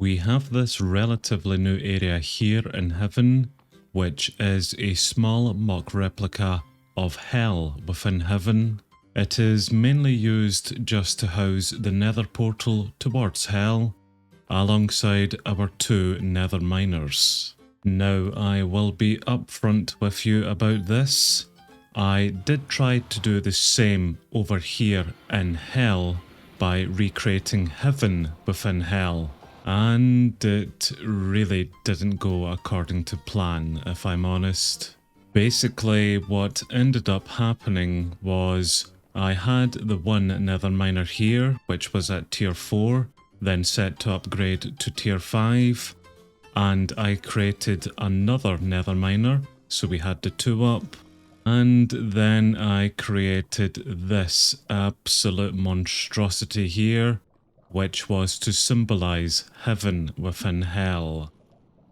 We have this relatively new area here in heaven, which is a small mock replica of hell within heaven. It is mainly used just to house the nether portal towards hell, alongside our two nether miners. Now, I will be upfront with you about this. I did try to do the same over here in hell by recreating heaven within hell, and it really didn't go according to plan, if I'm honest. Basically, what ended up happening was I had the one nether miner here, which was at tier 4, then set to upgrade to tier 5, and I created another nether miner, so we had the 2 up, and then I created this absolute monstrosity here, which was to symbolize heaven within hell.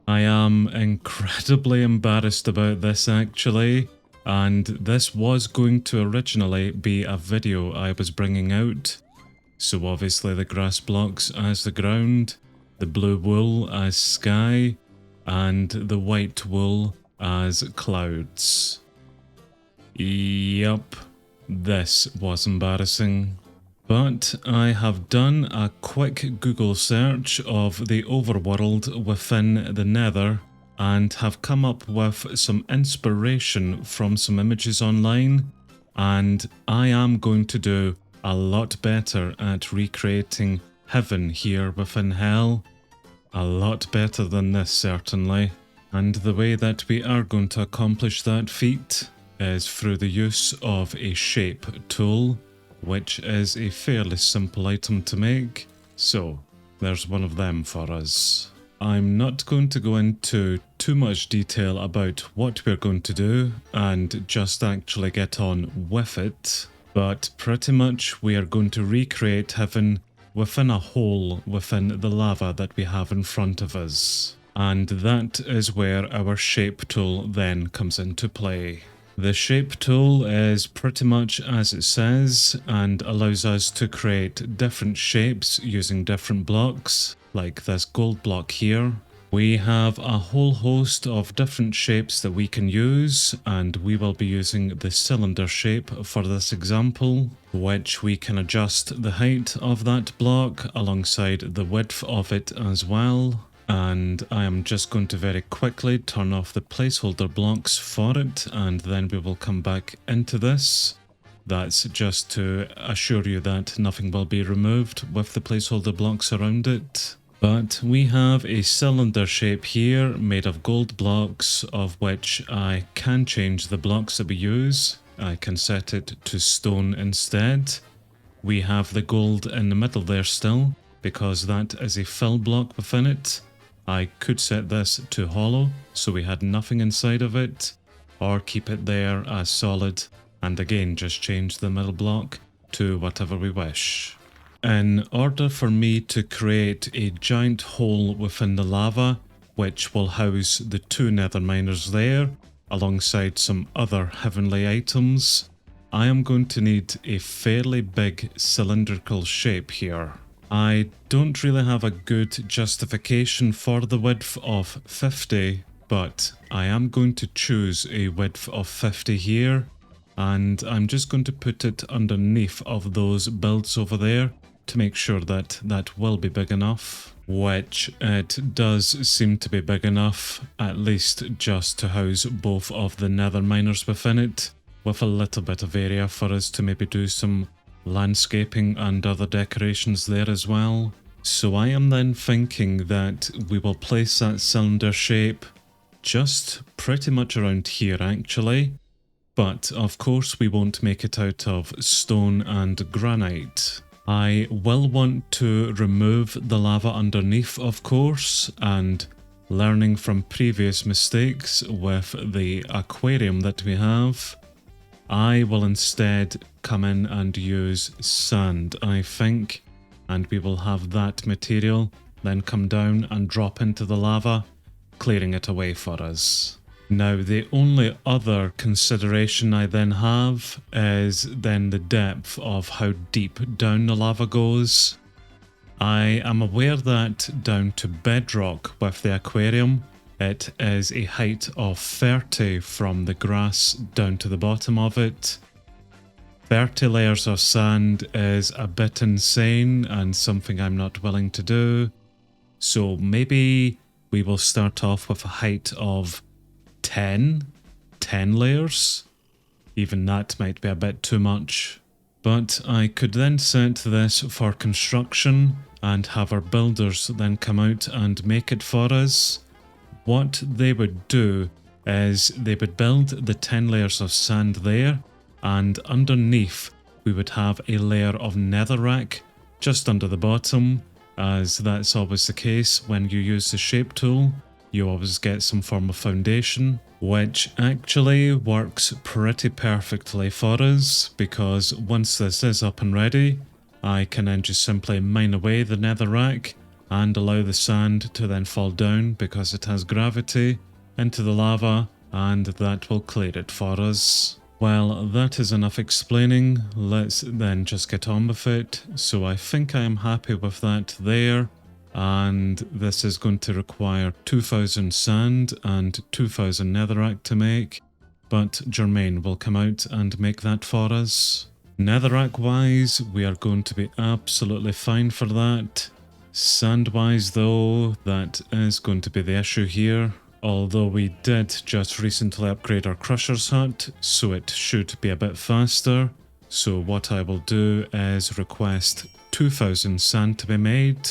I am incredibly embarrassed about this actually, and this was going to originally be a video I was bringing out. So obviously the grass blocks as the ground, the blue wool as sky, and the white wool as clouds. Yup, this was embarrassing. But I have done a quick Google search of the overworld within the Nether and have come up with some inspiration from some images online, and I am going to do a lot better at recreating heaven here within hell. A lot better than this, certainly. And the way that we are going to accomplish that feat is through the use of a shape tool, which is a fairly simple item to make, so there's one of them for us. I'm not going to go into too much detail about what we're going to do and just actually get on with it, but pretty much we are going to recreate heaven within a hole within the lava that we have in front of us. And that is where our shape tool then comes into play. The shape tool is pretty much as it says and allows us to create different shapes using different blocks, like this gold block here. We have a whole host of different shapes that we can use, and we will be using the cylinder shape for this example, which we can adjust the height of that block alongside the width of it as well. And I am just going to very quickly turn off the placeholder blocks for it, and then we will come back into this. That's just to assure you that nothing will be removed with the placeholder blocks around it. But we have a cylinder shape here made of gold blocks, of which I can change the blocks that we use. I can set it to stone instead. We have the gold in the middle there still, because that is a fill block within it. I could set this to hollow, so we had nothing inside of it, or keep it there as solid, and again just change the middle block to whatever we wish. In order for me to create a giant hole within the lava, which will house the two nether miners there, alongside some other heavenly items, I am going to need a fairly big cylindrical shape here. I don't really have a good justification for the width of 50, but I am going to choose a width of 50 here, and I'm just going to put it underneath of those builds over there to make sure that that will be big enough, which it does seem to be big enough, at least just to house both of the nether miners within it, with a little bit of area for us to maybe do some landscaping and other decorations there as well. So I am then thinking that we will place that cylinder shape just pretty much around here actually, but of course we won't make it out of stone and granite. I will want to remove the lava underneath of course, and learning from previous mistakes with the aquarium that we have, I will instead come in and use sand, I think, and we will have that material then come down and drop into the lava, clearing it away for us. Now, the only other consideration I then have is then the depth of how deep down the lava goes. I am aware that down to bedrock with the aquarium, it is a height of 30 from the grass down to the bottom of it. 30 layers of sand is a bit insane and something I'm not willing to do. So maybe we will start off with a height of 10 layers. Even that might be a bit too much. But I could then set this for construction and have our builders then come out and make it for us. What they would do is they would build the 10 layers of sand there, and underneath we would have a layer of netherrack just under the bottom, as that's always the case when you use the shape tool. You always get some form of foundation, which actually works pretty perfectly for us, because once this is up and ready, I can then just simply mine away the netherrack and allow the sand to then fall down because it has gravity into the lava, and that will clear it for us. Well, that is enough explaining. Let's then just get on with it. So I think I am happy with that there. And this is going to require 2000 sand and 2000 netherrack to make. But Jermaine will come out and make that for us. Netherrack wise, we are going to be absolutely fine for that. Sand wise though, that is going to be the issue here. Although we did just recently upgrade our crusher's hut, so it should be a bit faster. So what I will do is request 2000 sand to be made,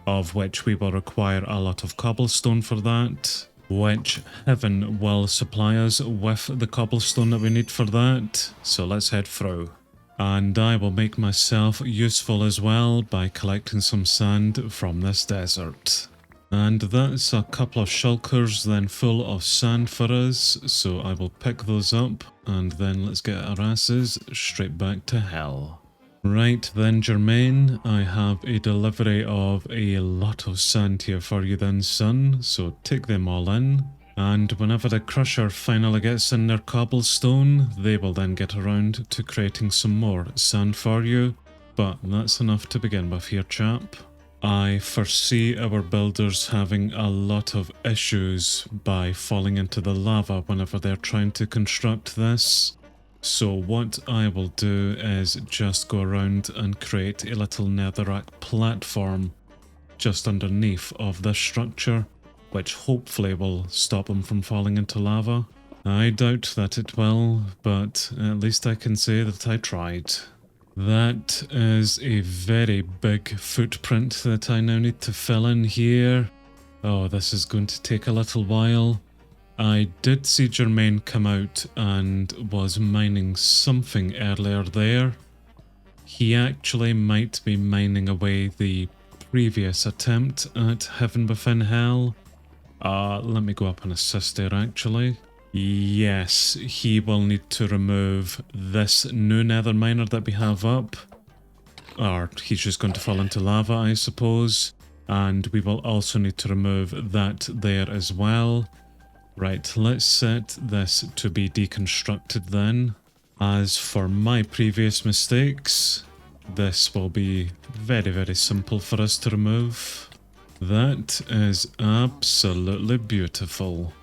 of which we will require a lot of cobblestone for that, which heaven will supply us with the cobblestone that we need for that. So let's head through. And I will make myself useful as well by collecting some sand from this desert. And that's a couple of shulkers then full of sand for us, so I will pick those up and then let's get our asses straight back to hell. Right then, Jermaine, I have a delivery of a lot of sand here for you then, son, so take them all in. And whenever the crusher finally gets in their cobblestone, they will then get around to creating some more sand for you. But that's enough to begin with here, chap. I foresee our builders having a lot of issues by falling into the lava whenever they're trying to construct this. So what I will do is just go around and create a little netherrack platform just underneath of this structure, which hopefully will stop them from falling into lava. I doubt that it will, but at least I can say that I tried. That is a very big footprint that I now need to fill in here. Oh, this is going to take a little while. I did see Jermaine come out and was mining something earlier there. He actually might be mining away the previous attempt at Heaven Within Hell. Let me go up and assist there actually. Yes, he will need to remove this new Nether Miner that we have up. Or he's just going to fall into lava, I suppose. And we will also need to remove that there as well. Right, let's set this to be deconstructed then. As for my previous mistakes, this will be very, very simple for us to remove. That is absolutely beautiful.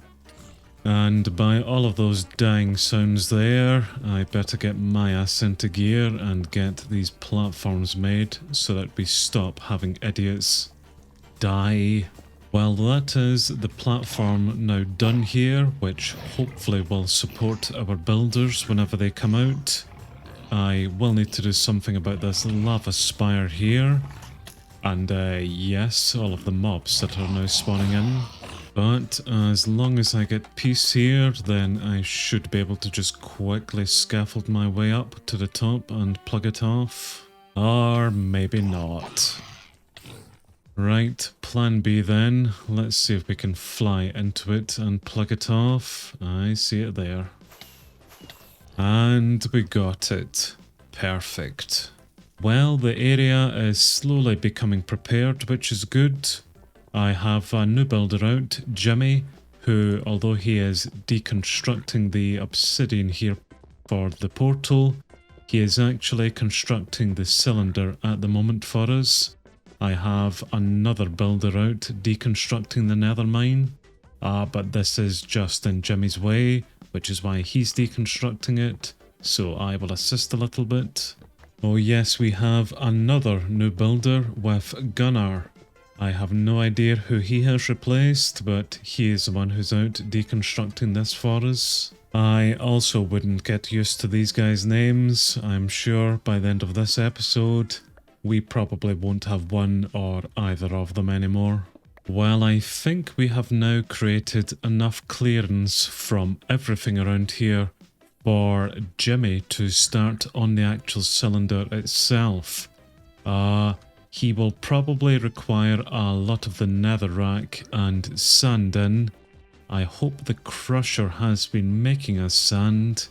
And by all of those dying sounds there, I better get my ass into gear and get these platforms made so that we stop having idiots die. Well, that is the platform now done here, which hopefully will support our builders whenever they come out. I will need to do something about this lava spire here. And yes, all of the mobs that are now spawning in. But as long as I get peace here, then I should be able to just quickly scaffold my way up to the top and plug it off. Or maybe not. Right, plan B then. Let's see if we can fly into it and plug it off. I see it there. And we got it. Perfect. Well, the area is slowly becoming prepared, which is good. I have a new builder out, Jimmy, who, although he is deconstructing the obsidian here for the portal, he is actually constructing the cylinder at the moment for us. I have another builder out deconstructing the nether mine. But this is just in Jimmy's way, which is why he's deconstructing it. So I will assist a little bit. Oh yes, we have another new builder with Gunnar. I have no idea who he has replaced, but he is the one who's out deconstructing this for us. I also wouldn't get used to these guys' names. I'm sure by the end of this episode, we probably won't have one or either of them anymore. Well, I think we have now created enough clearance from everything around here for Jimmy to start on the actual cylinder itself. He will probably require a lot of the netherrack and sand in. I hope the crusher has been making us sand.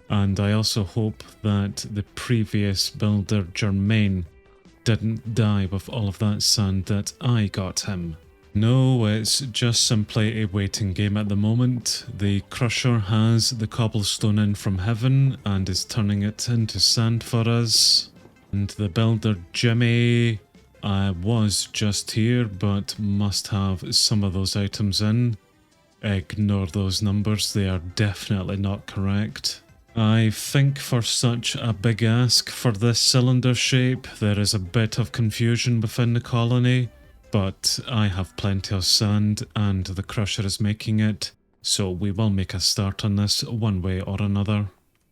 And I also hope that the previous builder, Jermaine, didn't die with all of that sand that I got him. No, it's just simply a waiting game at the moment. The crusher has the cobblestone in from heaven and is turning it into sand for us. And the builder Jimmy was just here, but must have some of those items in. Ignore those numbers, they are definitely not correct. I think for such a big ask for this cylinder shape, there is a bit of confusion within the colony, but I have plenty of sand and the crusher is making it, so we will make a start on this one way or another.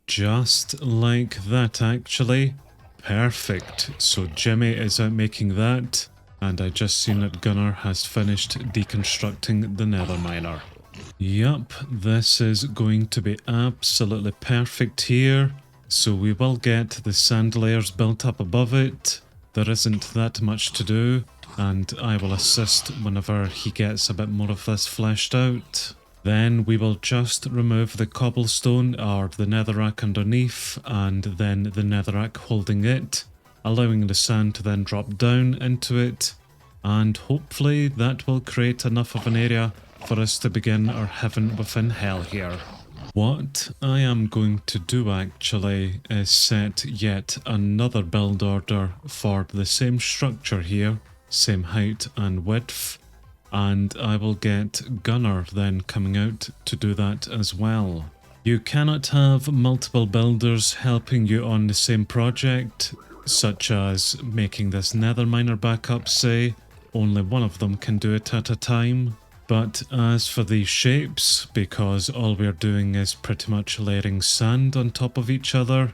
Just like that actually. Perfect. So Jimmy is out making that, and I just seen that Gunnar has finished deconstructing the nether miner. Yup, this is going to be absolutely perfect here. So we will get the sand layers built up above it. There isn't that much to do, and I will assist whenever he gets a bit more of this fleshed out. Then we will just remove the cobblestone or the netherrack underneath, and then the netherrack holding it, allowing the sand to then drop down into it, and hopefully that will create enough of an area for us to begin our heaven within hell here. What I am going to do actually is set yet another build order for the same structure here, same height and width, and I will get Gunnar then coming out to do that as well. You cannot have multiple builders helping you on the same project, such as making this nether miner back up, say. Only one of them can do it at a time. But as for these shapes, because all we're doing is pretty much layering sand on top of each other,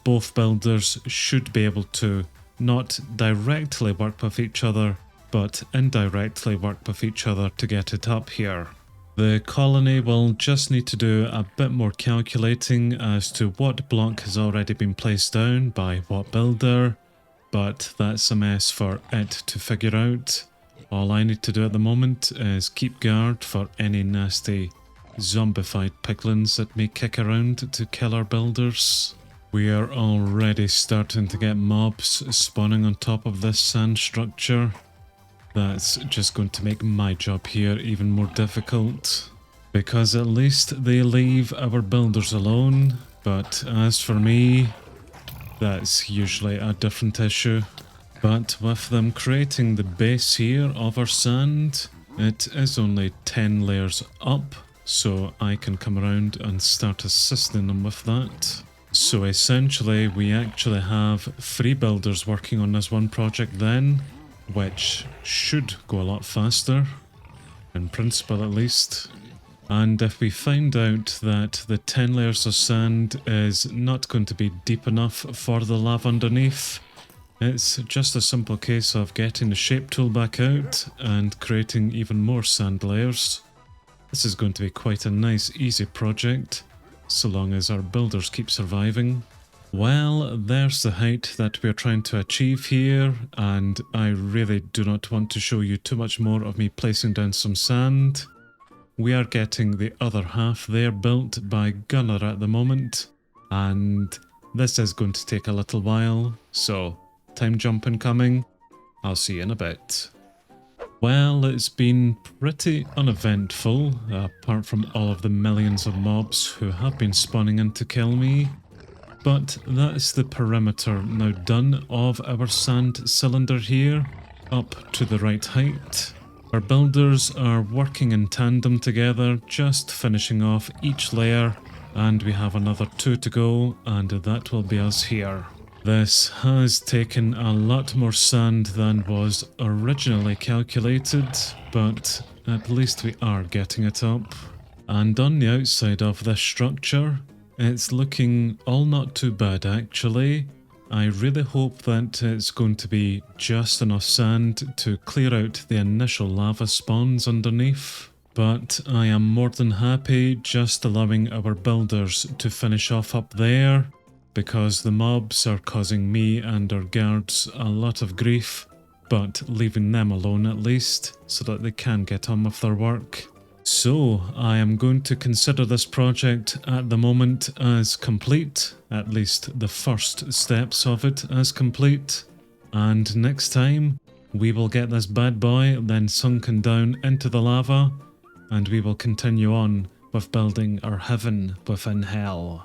both builders should be able to not directly work with each other, but indirectly work with each other to get it up here. The colony will just need to do a bit more calculating as to what block has already been placed down by what builder, but that's a mess for it to figure out. All I need to do at the moment is keep guard for any nasty zombified piglins that may kick around to kill our builders. We are already starting to get mobs spawning on top of this sand structure. That's just going to make my job here even more difficult, because at least they leave our builders alone, but as for me, that's usually a different issue. But with them creating the base here of our sand, it is only 10 layers up, so I can come around and start assisting them with that. So essentially we actually have 3 builders working on this one project then, which should go a lot faster, in principle at least. And if we find out that the 10 layers of sand is not going to be deep enough for the lava underneath, it's just a simple case of getting the shape tool back out and creating even more sand layers. This is going to be quite a nice easy project, so long as our builders keep surviving. Well, there's the height that we're trying to achieve here, and I really do not want to show you too much more of me placing down some sand. We are getting the other half there built by Gunnar at the moment, and this is going to take a little while, so time jump incoming. I'll see you in a bit. Well, it's been pretty uneventful, apart from all of the millions of mobs who have been spawning in to kill me. But that's the perimeter now done of our sand cylinder here, up to the right height. Our builders are working in tandem together, just finishing off each layer, and we have another 2 to go, and that will be us here. This has taken a lot more sand than was originally calculated, but at least we are getting it up. And on the outside of this structure, it's looking all not too bad actually. I really hope that it's going to be just enough sand to clear out the initial lava spawns underneath. But I am more than happy just allowing our builders to finish off up there, because the mobs are causing me and our guards a lot of grief, but leaving them alone at least, so that they can get on with their work. So, I am going to consider this project at the moment as complete, at least the first steps of it as complete, and next time we will get this bad boy then sunken down into the lava, and we will continue on with building our heaven within hell.